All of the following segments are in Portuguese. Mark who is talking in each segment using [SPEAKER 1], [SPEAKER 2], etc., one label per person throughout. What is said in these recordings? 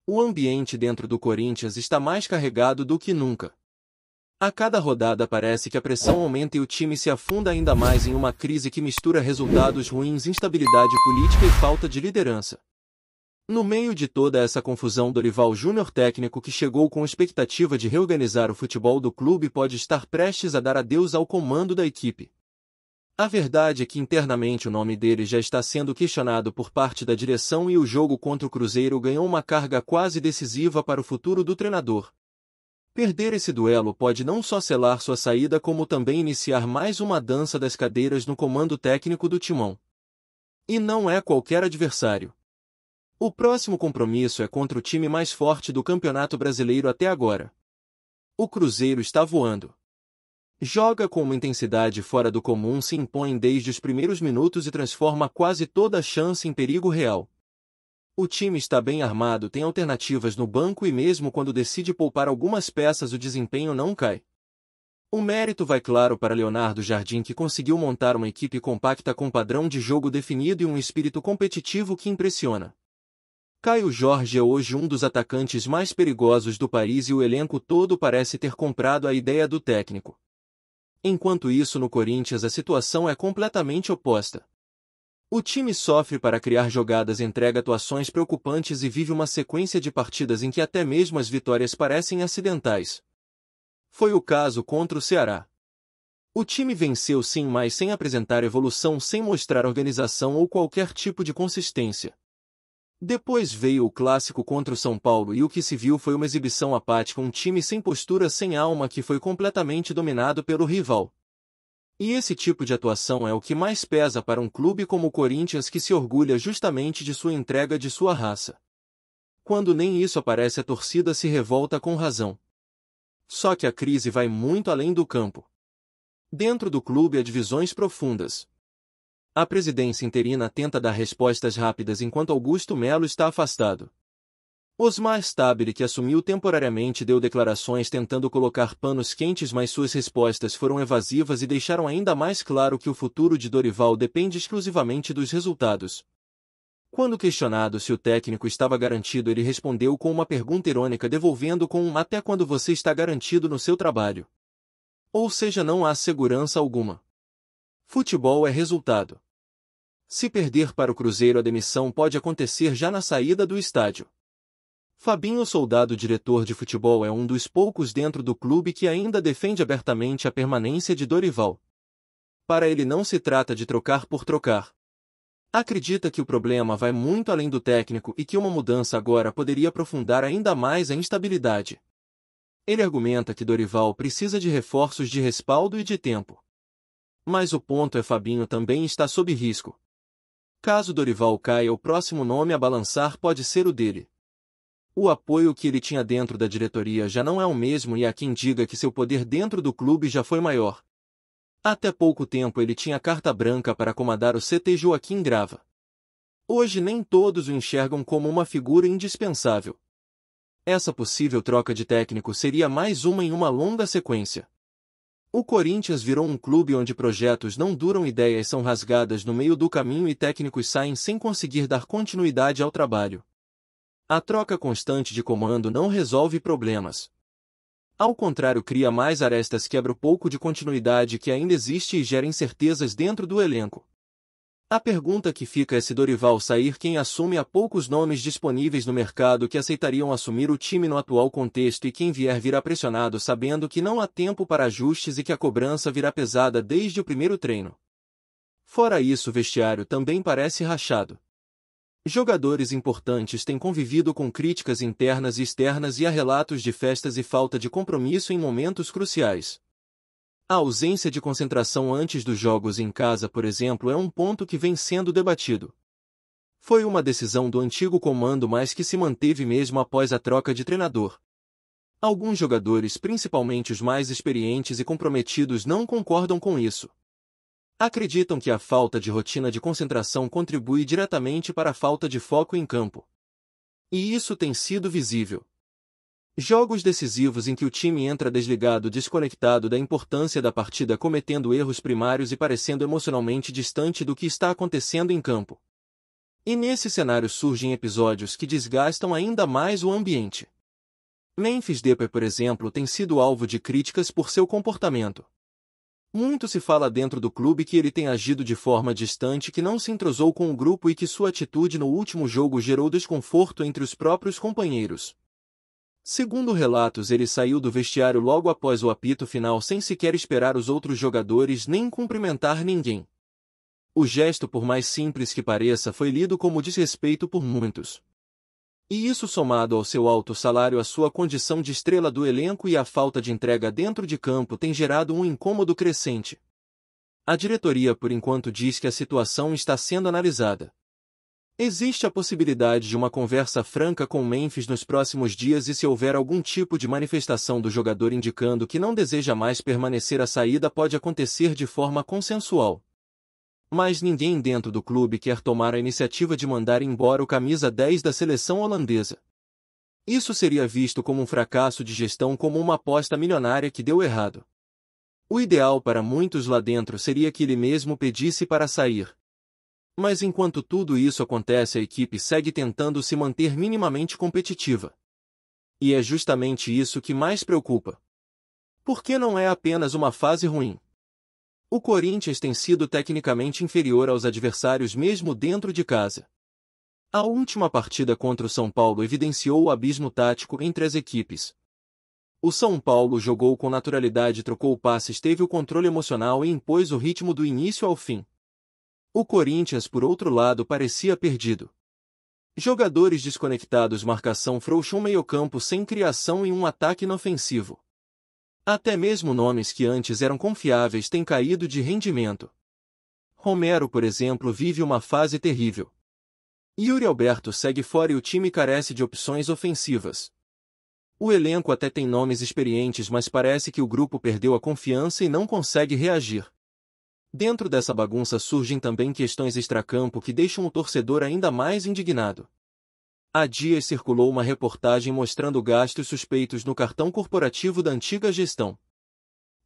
[SPEAKER 1] O ambiente dentro do Corinthians está mais carregado do que nunca. A cada rodada parece que a pressão aumenta e o time se afunda ainda mais em uma crise que mistura resultados ruins, instabilidade política e falta de liderança. No meio de toda essa confusão, Dorival Júnior, técnico que chegou com expectativa de reorganizar o futebol do clube, pode estar prestes a dar adeus ao comando da equipe. A verdade é que internamente o nome dele já está sendo questionado por parte da direção e o jogo contra o Cruzeiro ganhou uma carga quase decisiva para o futuro do treinador. Perder esse duelo pode não só selar sua saída, como também iniciar mais uma dança das cadeiras no comando técnico do Timão. E não é qualquer adversário. O próximo compromisso é contra o time mais forte do Campeonato Brasileiro até agora. O Cruzeiro está voando. Joga com uma intensidade fora do comum, se impõe desde os primeiros minutos e transforma quase toda a chance em perigo real. O time está bem armado, tem alternativas no banco e mesmo quando decide poupar algumas peças o desempenho não cai. O mérito vai, claro, para Leonardo Jardim, que conseguiu montar uma equipe compacta com padrão de jogo definido e um espírito competitivo que impressiona. Caio Jorge é hoje um dos atacantes mais perigosos do país e o elenco todo parece ter comprado a ideia do técnico. Enquanto isso, no Corinthians a situação é completamente oposta. O time sofre para criar jogadas, entrega atuações preocupantes e vive uma sequência de partidas em que até mesmo as vitórias parecem acidentais. Foi o caso contra o Ceará. O time venceu sim, mas sem apresentar evolução, sem mostrar organização ou qualquer tipo de consistência. Depois veio o clássico contra o São Paulo e o que se viu foi uma exibição apática, um time sem postura, sem alma, que foi completamente dominado pelo rival. E esse tipo de atuação é o que mais pesa para um clube como o Corinthians, que se orgulha justamente de sua entrega, de sua raça. Quando nem isso aparece, a torcida se revolta com razão. Só que a crise vai muito além do campo. Dentro do clube há divisões profundas. A presidência interina tenta dar respostas rápidas enquanto Augusto Melo está afastado. Osmar Stabile, que assumiu temporariamente, deu declarações tentando colocar panos quentes, mas suas respostas foram evasivas e deixaram ainda mais claro que o futuro de Dorival depende exclusivamente dos resultados. Quando questionado se o técnico estava garantido, ele respondeu com uma pergunta irônica, devolvendo com um "até quando você está garantido no seu trabalho?" Ou seja, não há segurança alguma. Futebol é resultado. Se perder para o Cruzeiro, a demissão pode acontecer já na saída do estádio. Fabinho Soldado, diretor de futebol, é um dos poucos dentro do clube que ainda defende abertamente a permanência de Dorival. Para ele não se trata de trocar por trocar. Acredita que o problema vai muito além do técnico e que uma mudança agora poderia aprofundar ainda mais a instabilidade. Ele argumenta que Dorival precisa de reforços de respaldo e de tempo. Mas o ponto é, Fabinho também está sob risco. Caso Dorival caia, o próximo nome a balançar pode ser o dele. O apoio que ele tinha dentro da diretoria já não é o mesmo e há quem diga que seu poder dentro do clube já foi maior. Até pouco tempo ele tinha carta branca para comandar o CT Joaquim Grava. Hoje nem todos o enxergam como uma figura indispensável. Essa possível troca de técnico seria mais uma em uma longa sequência. O Corinthians virou um clube onde projetos não duram, ideias são rasgadas no meio do caminho e técnicos saem sem conseguir dar continuidade ao trabalho. A troca constante de comando não resolve problemas. Ao contrário, cria mais arestas, quebra o pouco de continuidade que ainda existe e gera incertezas dentro do elenco. A pergunta que fica é, se Dorival sair, quem assume? Há poucos nomes disponíveis no mercado que aceitariam assumir o time no atual contexto, e quem vier virá pressionado, sabendo que não há tempo para ajustes e que a cobrança virá pesada desde o primeiro treino. Fora isso, o vestiário também parece rachado. Jogadores importantes têm convivido com críticas internas e externas e há relatos de festas e falta de compromisso em momentos cruciais. A ausência de concentração antes dos jogos em casa, por exemplo, é um ponto que vem sendo debatido. Foi uma decisão do antigo comando, mas que se manteve mesmo após a troca de treinador. Alguns jogadores, principalmente os mais experientes e comprometidos, não concordam com isso. Acreditam que a falta de rotina de concentração contribui diretamente para a falta de foco em campo. E isso tem sido visível. Jogos decisivos em que o time entra desligado, desconectado da importância da partida, cometendo erros primários e parecendo emocionalmente distante do que está acontecendo em campo. E nesse cenário surgem episódios que desgastam ainda mais o ambiente. Memphis Depay, por exemplo, tem sido alvo de críticas por seu comportamento. Muito se fala dentro do clube que ele tem agido de forma distante, que não se entrosou com o grupo e que sua atitude no último jogo gerou desconforto entre os próprios companheiros. Segundo relatos, ele saiu do vestiário logo após o apito final sem sequer esperar os outros jogadores nem cumprimentar ninguém. O gesto, por mais simples que pareça, foi lido como desrespeito por muitos. E isso, somado ao seu alto salário, à sua condição de estrela do elenco e à falta de entrega dentro de campo, tem gerado um incômodo crescente. A diretoria, por enquanto, diz que a situação está sendo analisada. Existe a possibilidade de uma conversa franca com Memphis nos próximos dias e, se houver algum tipo de manifestação do jogador indicando que não deseja mais permanecer, a saída pode acontecer de forma consensual. Mas ninguém dentro do clube quer tomar a iniciativa de mandar embora o camisa 10 da seleção holandesa. Isso seria visto como um fracasso de gestão, como uma aposta milionária que deu errado. O ideal para muitos lá dentro seria que ele mesmo pedisse para sair. Mas enquanto tudo isso acontece, a equipe segue tentando se manter minimamente competitiva. E é justamente isso que mais preocupa. Porque não é apenas uma fase ruim. O Corinthians tem sido tecnicamente inferior aos adversários mesmo dentro de casa. A última partida contra o São Paulo evidenciou o abismo tático entre as equipes. O São Paulo jogou com naturalidade, trocou passes, teve o controle emocional e impôs o ritmo do início ao fim. O Corinthians, por outro lado, parecia perdido. Jogadores desconectados, marcação frouxa, um meio-campo sem criação e um ataque inofensivo. Até mesmo nomes que antes eram confiáveis têm caído de rendimento. Romero, por exemplo, vive uma fase terrível. Yuri Alberto segue fora e o time carece de opções ofensivas. O elenco até tem nomes experientes, mas parece que o grupo perdeu a confiança e não consegue reagir. Dentro dessa bagunça surgem também questões extracampo que deixam o torcedor ainda mais indignado. Há dias circulou uma reportagem mostrando gastos suspeitos no cartão corporativo da antiga gestão.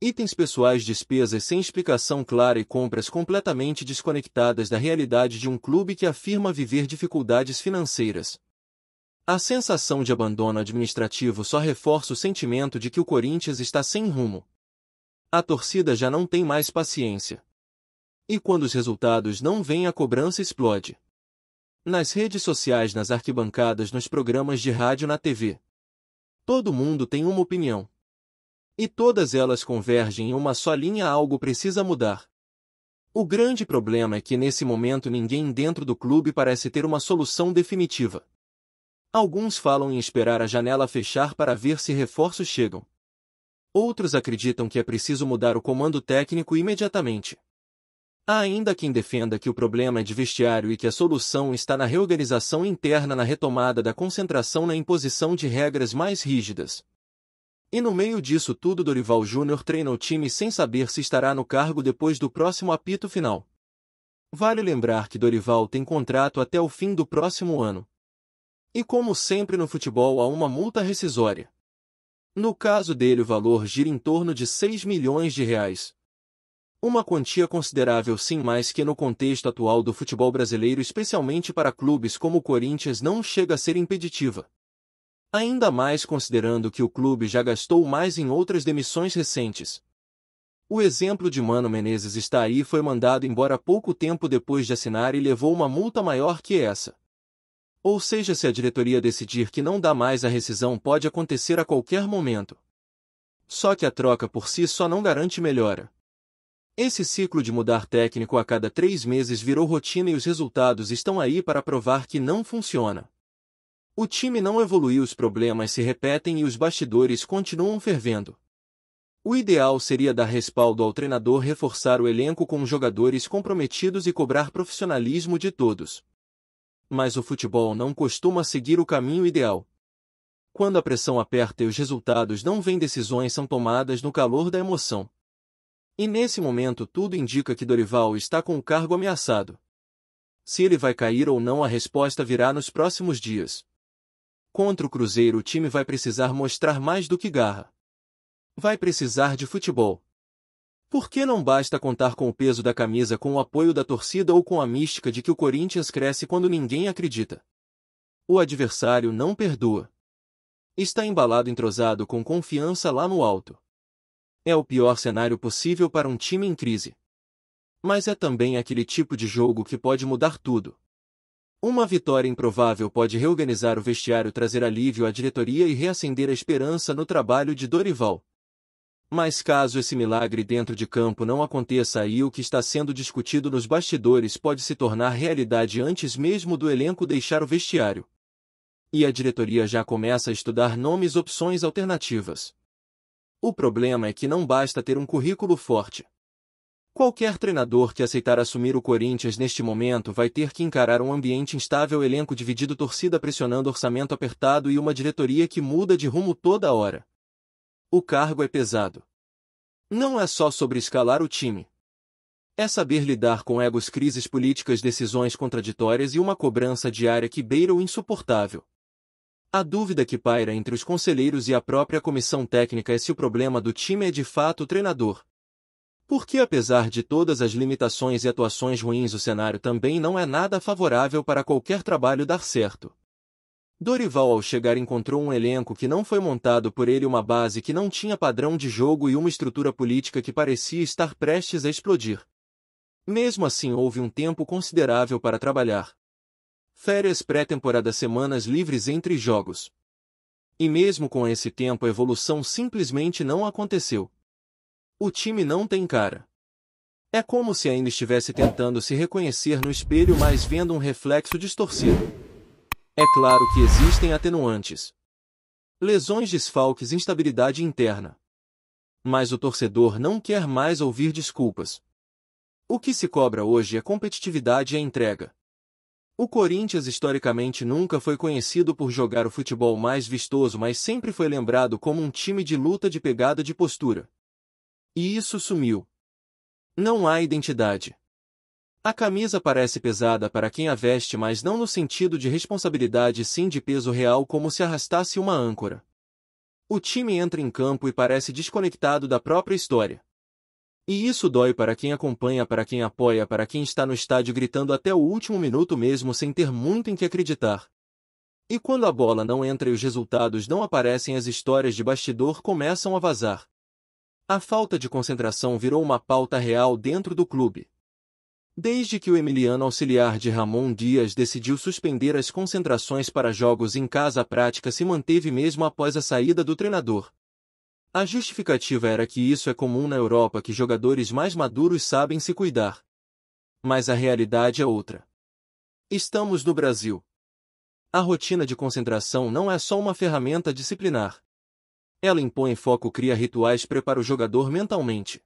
[SPEAKER 1] Itens pessoais, despesas sem explicação clara e compras completamente desconectadas da realidade de um clube que afirma viver dificuldades financeiras. A sensação de abandono administrativo só reforça o sentimento de que o Corinthians está sem rumo. A torcida já não tem mais paciência. E quando os resultados não vêm, a cobrança explode. Nas redes sociais, nas arquibancadas, nos programas de rádio, na TV. Todo mundo tem uma opinião. E todas elas convergem em uma só linha: algo precisa mudar. O grande problema é que nesse momento ninguém dentro do clube parece ter uma solução definitiva. Alguns falam em esperar a janela fechar para ver se reforços chegam. Outros acreditam que é preciso mudar o comando técnico imediatamente. Há ainda quem defenda que o problema é de vestiário e que a solução está na reorganização interna, na retomada da concentração, na imposição de regras mais rígidas. E no meio disso tudo, Dorival Júnior treina o time sem saber se estará no cargo depois do próximo apito final. Vale lembrar que Dorival tem contrato até o fim do próximo ano. E como sempre no futebol, há uma multa rescisória. No caso dele, o valor gira em torno de 6 milhões de reais. Uma quantia considerável, sim, mas que no contexto atual do futebol brasileiro, especialmente para clubes como o Corinthians, não chega a ser impeditiva. Ainda mais considerando que o clube já gastou mais em outras demissões recentes. O exemplo de Mano Menezes está aí, foi mandado embora pouco tempo depois de assinar e levou uma multa maior que essa. Ou seja, se a diretoria decidir que não dá mais, a rescisão pode acontecer a qualquer momento. Só que a troca por si só não garante melhora. Esse ciclo de mudar técnico a cada 3 meses virou rotina e os resultados estão aí para provar que não funciona. O time não evoluiu, os problemas se repetem e os bastidores continuam fervendo. O ideal seria dar respaldo ao treinador, reforçar o elenco com jogadores comprometidos e cobrar profissionalismo de todos. Mas o futebol não costuma seguir o caminho ideal. Quando a pressão aperta e os resultados não vêm, decisões são tomadas no calor da emoção. E nesse momento tudo indica que Dorival está com o cargo ameaçado. Se ele vai cair ou não, a resposta virá nos próximos dias. Contra o Cruzeiro, o time vai precisar mostrar mais do que garra. Vai precisar de futebol. Por que não basta contar com o peso da camisa, com o apoio da torcida ou com a mística de que o Corinthians cresce quando ninguém acredita? O adversário não perdoa. Está embalado, entrosado, com confiança lá no alto. É o pior cenário possível para um time em crise. Mas é também aquele tipo de jogo que pode mudar tudo. Uma vitória improvável pode reorganizar o vestiário, trazer alívio à diretoria e reacender a esperança no trabalho de Dorival. Mas caso esse milagre dentro de campo não aconteça, aí o que está sendo discutido nos bastidores pode se tornar realidade antes mesmo do elenco deixar o vestiário. E a diretoria já começa a estudar nomes, opções alternativas. O problema é que não basta ter um currículo forte. Qualquer treinador que aceitar assumir o Corinthians neste momento vai ter que encarar um ambiente instável, elenco dividido, torcida pressionando, orçamento apertado e uma diretoria que muda de rumo toda hora. O cargo é pesado. Não é só sobre escalar o time. É saber lidar com egos, crises políticas, decisões contraditórias e uma cobrança diária que beira o insuportável. A dúvida que paira entre os conselheiros e a própria comissão técnica é se o problema do time é de fato o treinador. Porque apesar de todas as limitações e atuações ruins, o cenário também não é nada favorável para qualquer trabalho dar certo. Dorival, ao chegar, encontrou um elenco que não foi montado por ele, uma base que não tinha padrão de jogo e uma estrutura política que parecia estar prestes a explodir. Mesmo assim, houve um tempo considerável para trabalhar. Férias, pré-temporada, semanas livres entre jogos. E mesmo com esse tempo, a evolução simplesmente não aconteceu. O time não tem cara. É como se ainda estivesse tentando se reconhecer no espelho, mas vendo um reflexo distorcido. É claro que existem atenuantes. Lesões, desfalques, instabilidade interna. Mas o torcedor não quer mais ouvir desculpas. O que se cobra hoje é competitividade e entrega. O Corinthians historicamente nunca foi conhecido por jogar o futebol mais vistoso, mas sempre foi lembrado como um time de luta, de pegada, de postura. E isso sumiu. Não há identidade. A camisa parece pesada para quem a veste, mas não no sentido de responsabilidade, sim de peso real, como se arrastasse uma âncora. O time entra em campo e parece desconectado da própria história. E isso dói para quem acompanha, para quem apoia, para quem está no estádio gritando até o último minuto mesmo sem ter muito em que acreditar. E quando a bola não entra e os resultados não aparecem, as histórias de bastidor começam a vazar. A falta de concentração virou uma pauta real dentro do clube. Desde que o Emiliano, auxiliar de Ramon Dias, decidiu suspender as concentrações para jogos em casa, a prática se manteve mesmo após a saída do treinador. A justificativa era que isso é comum na Europa, que jogadores mais maduros sabem se cuidar. Mas a realidade é outra. Estamos no Brasil. A rotina de concentração não é só uma ferramenta disciplinar. Ela impõe foco, cria rituais, prepara o jogador mentalmente.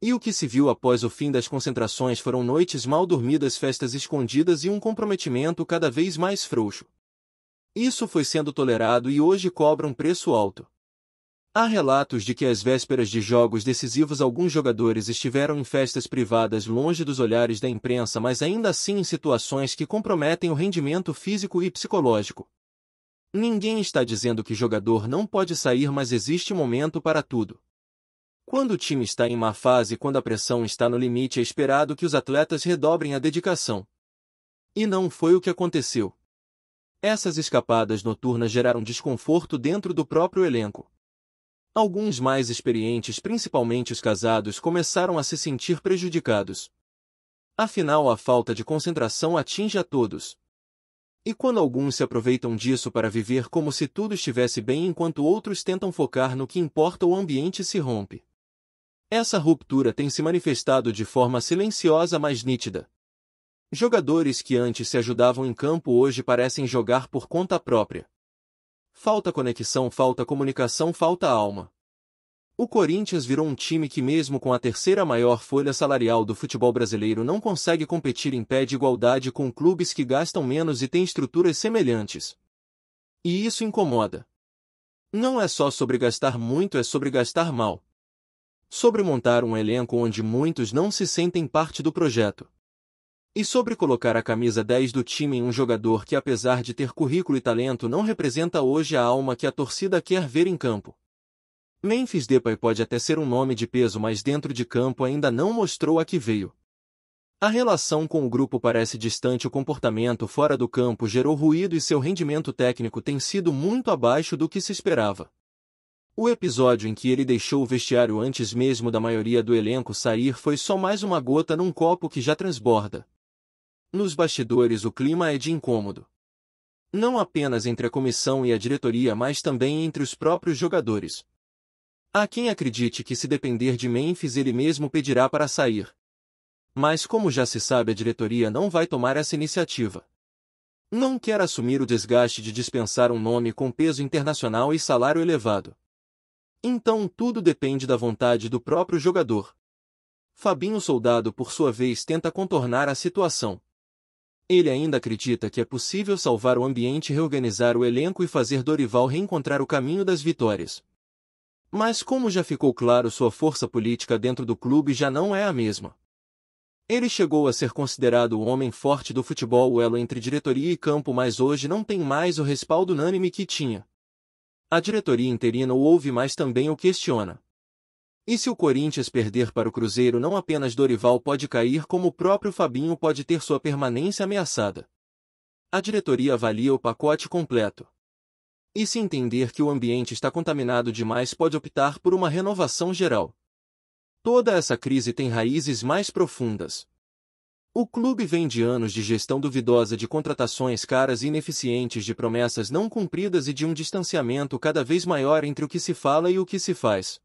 [SPEAKER 1] E o que se viu após o fim das concentrações foram noites mal dormidas, festas escondidas e um comprometimento cada vez mais frouxo. Isso foi sendo tolerado e hoje cobra um preço alto. Há relatos de que às vésperas de jogos decisivos alguns jogadores estiveram em festas privadas longe dos olhares da imprensa, mas ainda assim em situações que comprometem o rendimento físico e psicológico. Ninguém está dizendo que jogador não pode sair, mas existe momento para tudo. Quando o time está em má fase, quando a pressão está no limite, é esperado que os atletas redobrem a dedicação. E não foi o que aconteceu. Essas escapadas noturnas geraram desconforto dentro do próprio elenco. Alguns mais experientes, principalmente os casados, começaram a se sentir prejudicados. Afinal, a falta de concentração atinge a todos. E quando alguns se aproveitam disso para viver como se tudo estivesse bem, enquanto outros tentam focar no que importa, o ambiente se rompe. Essa ruptura tem se manifestado de forma silenciosa, mas nítida. Jogadores que antes se ajudavam em campo hoje parecem jogar por conta própria. Falta conexão, falta comunicação, falta alma. O Corinthians virou um time que, mesmo com a terceira maior folha salarial do futebol brasileiro, não consegue competir em pé de igualdade com clubes que gastam menos e têm estruturas semelhantes. E isso incomoda. Não é só sobre gastar muito, é sobre gastar mal. Sobre montar um elenco onde muitos não se sentem parte do projeto. E sobre colocar a camisa 10 do time em um jogador que, apesar de ter currículo e talento, não representa hoje a alma que a torcida quer ver em campo. Memphis Depay pode até ser um nome de peso, mas dentro de campo ainda não mostrou a que veio. A relação com o grupo parece distante, o comportamento fora do campo gerou ruído e seu rendimento técnico tem sido muito abaixo do que se esperava. O episódio em que ele deixou o vestiário antes mesmo da maioria do elenco sair foi só mais uma gota num copo que já transborda. Nos bastidores o clima é de incômodo. Não apenas entre a comissão e a diretoria, mas também entre os próprios jogadores. Há quem acredite que, se depender de Memphis, ele mesmo pedirá para sair. Mas, como já se sabe, a diretoria não vai tomar essa iniciativa. Não quer assumir o desgaste de dispensar um nome com peso internacional e salário elevado. Então tudo depende da vontade do próprio jogador. Fabinho Soldado, por sua vez, tenta contornar a situação. Ele ainda acredita que é possível salvar o ambiente, reorganizar o elenco e fazer Dorival reencontrar o caminho das vitórias. Mas, como já ficou claro, sua força política dentro do clube já não é a mesma. Ele chegou a ser considerado o homem forte do futebol, o elo entre diretoria e campo, mas hoje não tem mais o respaldo unânime que tinha. A diretoria interina o ouve, mas também o questiona. E se o Corinthians perder para o Cruzeiro, não apenas Dorival pode cair, como o próprio Fabinho pode ter sua permanência ameaçada. A diretoria avalia o pacote completo. E se entender que o ambiente está contaminado demais, pode optar por uma renovação geral. Toda essa crise tem raízes mais profundas. O clube vem de anos de gestão duvidosa, de contratações caras e ineficientes, de promessas não cumpridas e de um distanciamento cada vez maior entre o que se fala e o que se faz.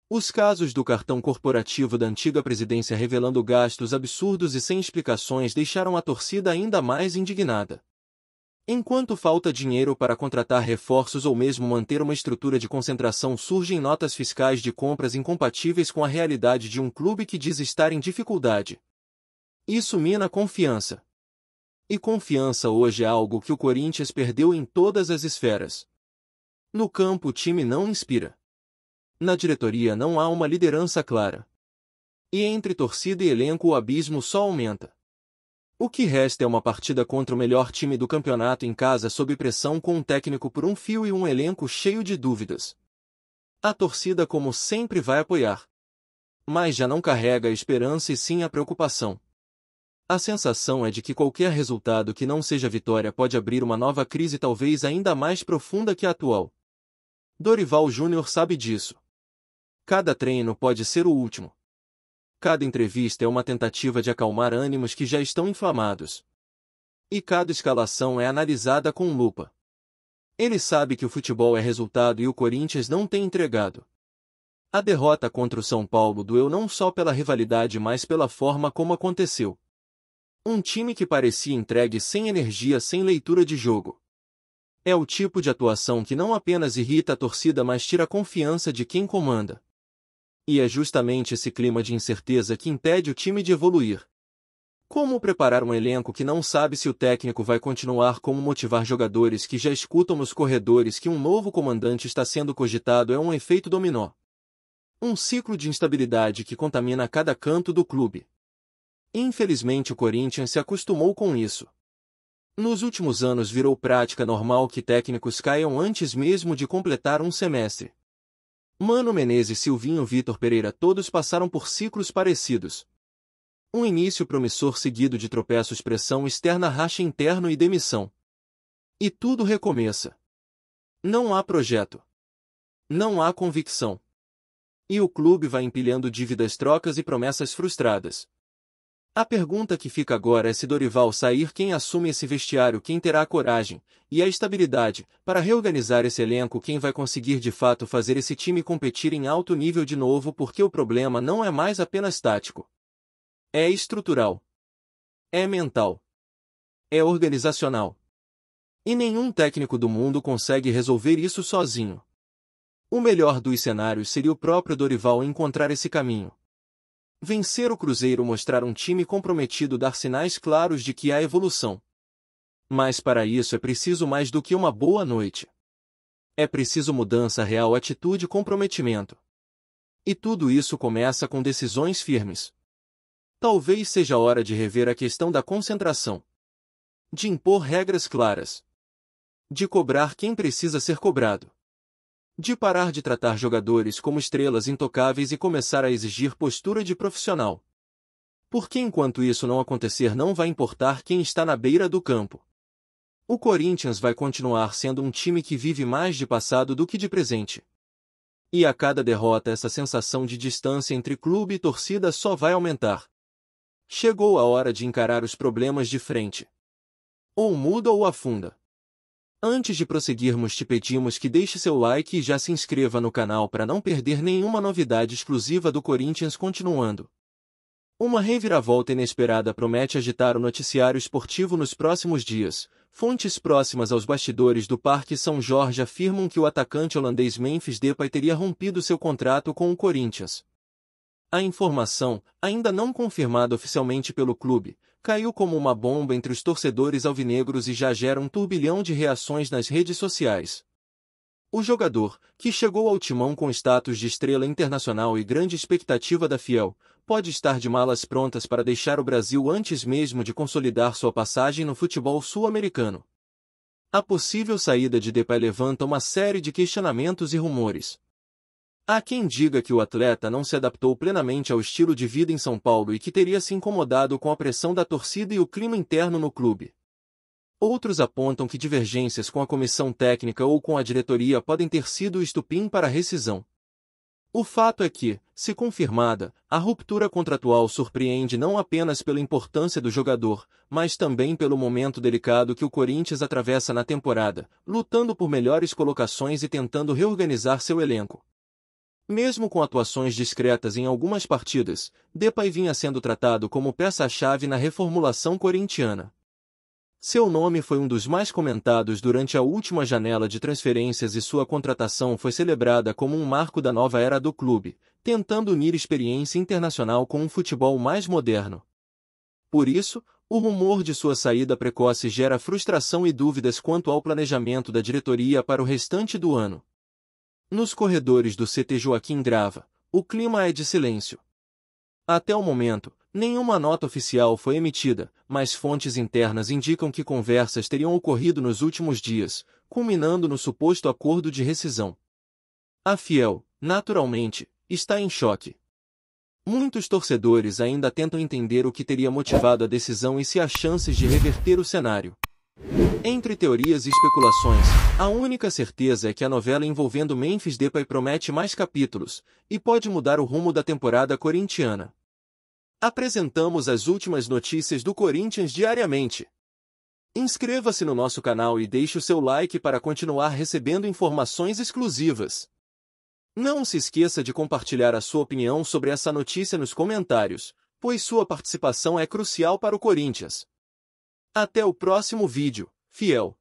[SPEAKER 1] Os casos do cartão corporativo da antiga presidência revelando gastos absurdos e sem explicações deixaram a torcida ainda mais indignada. Enquanto falta dinheiro para contratar reforços ou mesmo manter uma estrutura de concentração, surgem notas fiscais de compras incompatíveis com a realidade de um clube que diz estar em dificuldade. Isso mina a confiança. E confiança hoje é algo que o Corinthians perdeu em todas as esferas. No campo, o time não inspira. Na diretoria não há uma liderança clara. E entre torcida e elenco o abismo só aumenta. O que resta é uma partida contra o melhor time do campeonato em casa, sob pressão, com um técnico por um fio e um elenco cheio de dúvidas. A torcida, como sempre, vai apoiar. Mas já não carrega a esperança e sim a preocupação. A sensação é de que qualquer resultado que não seja vitória pode abrir uma nova crise, talvez ainda mais profunda que a atual. Dorival Júnior sabe disso. Cada treino pode ser o último. Cada entrevista é uma tentativa de acalmar ânimos que já estão inflamados. E cada escalação é analisada com lupa. Ele sabe que o futebol é resultado e o Corinthians não tem entregado. A derrota contra o São Paulo doeu não só pela rivalidade, mas pela forma como aconteceu. Um time que parecia entregue, sem energia, sem leitura de jogo. É o tipo de atuação que não apenas irrita a torcida, mas tira a confiança de quem comanda. E é justamente esse clima de incerteza que impede o time de evoluir. Como preparar um elenco que não sabe se o técnico vai continuar? Como motivar jogadores que já escutam nos corredores que um novo comandante está sendo cogitado? É um efeito dominó. Um ciclo de instabilidade que contamina cada canto do clube. Infelizmente o Corinthians se acostumou com isso. Nos últimos anos virou prática normal que técnicos caiam antes mesmo de completar um semestre. Mano Menezes, Silvinho, Vitor Pereira, todos passaram por ciclos parecidos. Um início promissor seguido de tropeços, pressão externa, racha interno e demissão. E tudo recomeça. Não há projeto. Não há convicção. E o clube vai empilhando dívidas, trocas e promessas frustradas. A pergunta que fica agora é: se Dorival sair, quem assume esse vestiário? Quem terá a coragem e a estabilidade para reorganizar esse elenco? Quem vai conseguir de fato fazer esse time competir em alto nível de novo? Porque o problema não é mais apenas tático. É estrutural. É mental. É organizacional. E nenhum técnico do mundo consegue resolver isso sozinho. O melhor dos cenários seria o próprio Dorival encontrar esse caminho. Vencer o Cruzeiro, mostrar um time comprometido, dar sinais claros de que há evolução. Mas para isso é preciso mais do que uma boa noite. É preciso mudança real, atitude e comprometimento. E tudo isso começa com decisões firmes. Talvez seja hora de rever a questão da concentração. De impor regras claras. De cobrar quem precisa ser cobrado. De parar de tratar jogadores como estrelas intocáveis e começar a exigir postura de profissional. Porque enquanto isso não acontecer, não vai importar quem está na beira do campo. O Corinthians vai continuar sendo um time que vive mais de passado do que de presente. E a cada derrota essa sensação de distância entre clube e torcida só vai aumentar. Chegou a hora de encarar os problemas de frente. Ou muda ou afunda. Antes de prosseguirmos, te pedimos que deixe seu like e já se inscreva no canal para não perder nenhuma novidade exclusiva do Corinthians. Continuando. Uma reviravolta inesperada promete agitar o noticiário esportivo nos próximos dias. Fontes próximas aos bastidores do Parque São Jorge afirmam que o atacante holandês Memphis Depay teria rompido seu contrato com o Corinthians. A informação, ainda não confirmada oficialmente pelo clube, caiu como uma bomba entre os torcedores alvinegros e já gera um turbilhão de reações nas redes sociais. O jogador, que chegou ao Timão com status de estrela internacional e grande expectativa da Fiel, pode estar de malas prontas para deixar o Brasil antes mesmo de consolidar sua passagem no futebol sul-americano. A possível saída de Depay levanta uma série de questionamentos e rumores. Há quem diga que o atleta não se adaptou plenamente ao estilo de vida em São Paulo e que teria se incomodado com a pressão da torcida e o clima interno no clube. Outros apontam que divergências com a comissão técnica ou com a diretoria podem ter sido o estupim para a rescisão. O fato é que, se confirmada, a ruptura contratual surpreende não apenas pela importância do jogador, mas também pelo momento delicado que o Corinthians atravessa na temporada, lutando por melhores colocações e tentando reorganizar seu elenco. Mesmo com atuações discretas em algumas partidas, Depay vinha sendo tratado como peça-chave na reformulação corintiana. Seu nome foi um dos mais comentados durante a última janela de transferências e sua contratação foi celebrada como um marco da nova era do clube, tentando unir experiência internacional com um futebol mais moderno. Por isso, o rumor de sua saída precoce gera frustração e dúvidas quanto ao planejamento da diretoria para o restante do ano. Nos corredores do CT Joaquim Grava, o clima é de silêncio. Até o momento, nenhuma nota oficial foi emitida, mas fontes internas indicam que conversas teriam ocorrido nos últimos dias, culminando no suposto acordo de rescisão. A Fiel, naturalmente, está em choque. Muitos torcedores ainda tentam entender o que teria motivado a decisão e se há chances de reverter o cenário. Entre teorias e especulações, a única certeza é que a novela envolvendo Memphis Depay promete mais capítulos, e pode mudar o rumo da temporada corintiana. Apresentamos as últimas notícias do Corinthians diariamente. Inscreva-se no nosso canal e deixe o seu like para continuar recebendo informações exclusivas. Não se esqueça de compartilhar a sua opinião sobre essa notícia nos comentários, pois sua participação é crucial para o Corinthians. Até o próximo vídeo, Fiel.